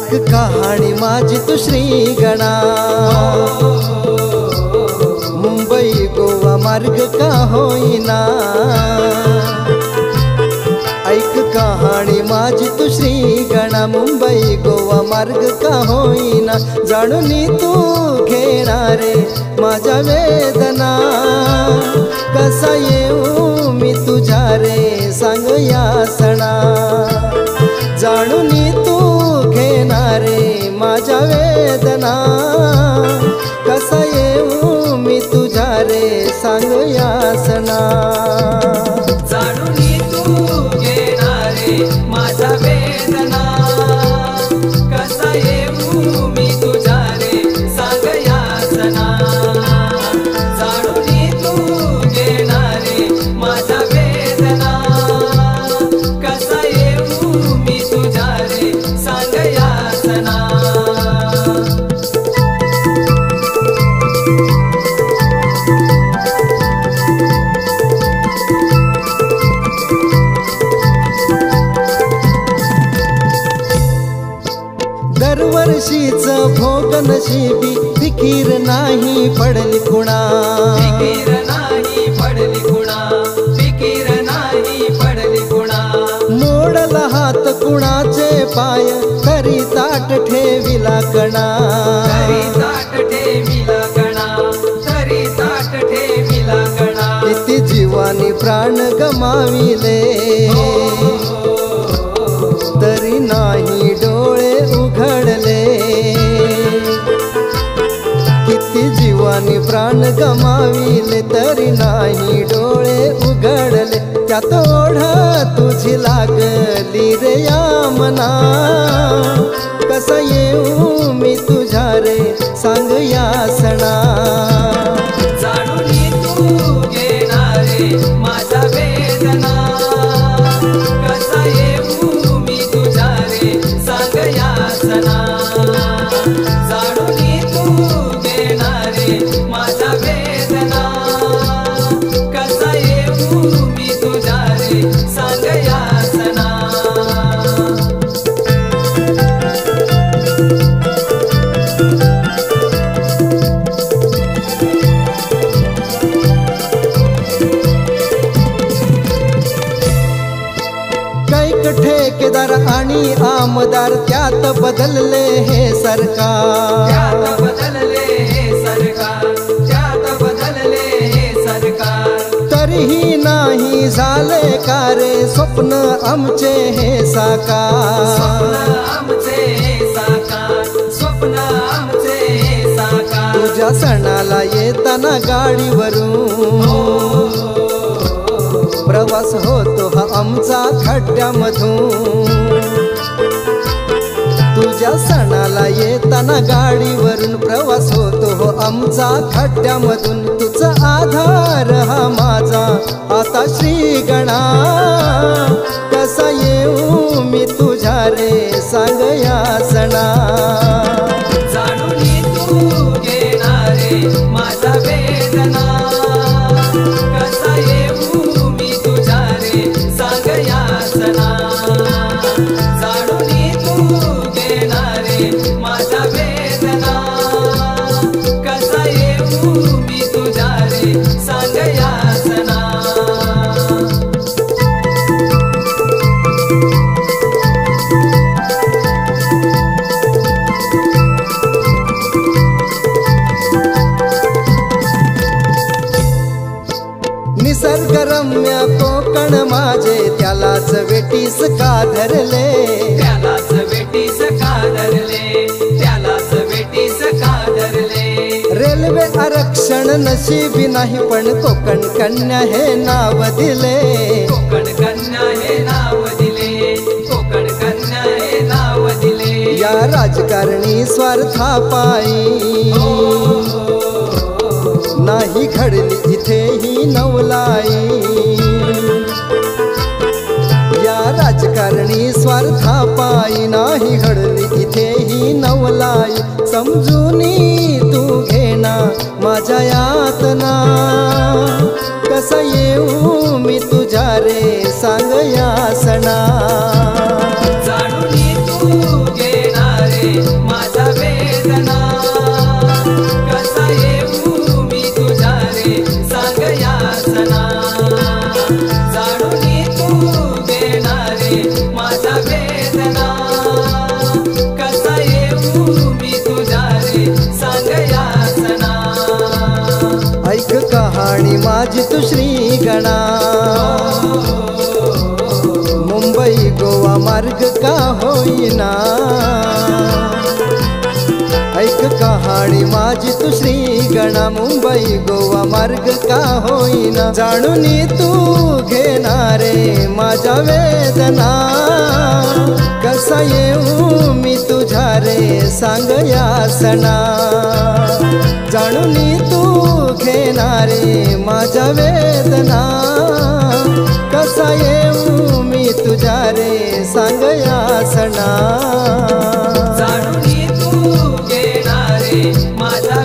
ऐक कहाणी माझी तू श्रीगणा, मुंबई गोवा मार्ग का होईना। ऐक कहाणी माझी तू श्रीगणा, मुंबई गोवा मार्ग का होईना। जाणून तू घेणारे माझ्या वेदना, कसा येऊ मी तुझ्या रे सांग यासना। जाणून तू घेणारे माझ्या वेदना, कसा येऊ मी तुझ्या रे सांग यासना। जाणून तू घेणारे माझ्या वेदना, कसा येऊ मी तुझ्या रे सांग यासना। जाणून तू घेणारे माझ्या वेदना, कसा येऊ मी तुझ्या रे सांग यासना। दरवर्षीच भोग नशिबी, फिकीर नाही पडली कुणा। फिकीर नाही पडली कुणा, फिकीर नाही पडली कुणा। मोडला हात कुणाचे पाय, तरी ताट ठेविला कणा। तरी ताट ठेविला कणा, तरी ताट ठेविला कणा। किती जीवानी प्राण गमाविले, तरी नाही डोळे उघडले। किती जीवानी प्राण गमाविले, तरी नाही डोळे उघडले। त्यात ओढ तुझी लागली रे या मना, कसा येऊ मी तुझ्या रे सांग यासना। जाणून तू घेणारे माझ्या वेदना, कसा येऊ मी तुझ्या रे सांग यासना। जाणून तू घेणारे माझ्या वेदना, कसा येऊ मी तुझ्या रे सांग यासना। कैक ठेकेदार आणि आमदार, त्यात बदलले हे सरकार। त्यात बदलले हे सरकार, त्यात बदलले हे सरकार। तरीही नाही झाले का रे स्वप्न आमचे हे साकार। स्वप्न आमचे हे साकार, स्वप्न आमचे हे साकार। तुझ्या सणाला येताना गाडीवरून, प्रवास होतो हा आमचा खड्ड्यामधून। तुझ्या सणाला येताना गाडीवरून, प्रवास होतो हो आमचा खड्ड्यामधून। तुझा आधार हा माझा आता श्रीगणा, कसा येऊ मी तुझ्या रे सांग यासना। जाणून तू घेणारे माझ्या वेदना, कसा येऊ मी तुझ्या रे सांग यासना। जाणून तू घेणारे माझ्या वेदना, कसा येऊ मी तुझ्या रे सांग यासना। निसर्गरम्य कोकण माझे, त्यालाच वेटीस का धरले। त्यालाच वेटीस का धरले, त्यालाच वेटीस का धरले। रेल्वे आरक्षण नशिबी नाही, पण कोकण कन्या हे नाव दिले। कोकण कन्या हे नाव दिले, कोकण कन्या हे नाव दिले। या राजकारणी स्वार्थापायी, नाही घडली इथे ही नवलाई। या राजकारणी स्वार्थापायी, नाही घडली इथे ही नवलाई। समजून तू घेना माझ्या यातना, कसा येऊ मी तुझ्या रे सांग यासना। जाणून तू घेणारे माझ्या वेदना कसा येऊ मी तुझ्या रे सांग यातना जाणून तू घेणारे माझ्या वेदना कसा येऊ मी तुझ्या रे सांग यातना ऐक कहाणी माझी तू श्री गणा मुंबई गोवा मार्ग का होईना ऐक कहाणी माझी तू श्री गणा मुंबई गोवा मार्ग का होईना जाणून तू घेणारे माझ्या वेदना कसा येऊ मी तुझ्या रे सांग यासना जाणून तू घेणारे माझ्या वेदना कसा येऊ मी तुझ्या रे सांग यासना जाणून तू घेणारे माझ्या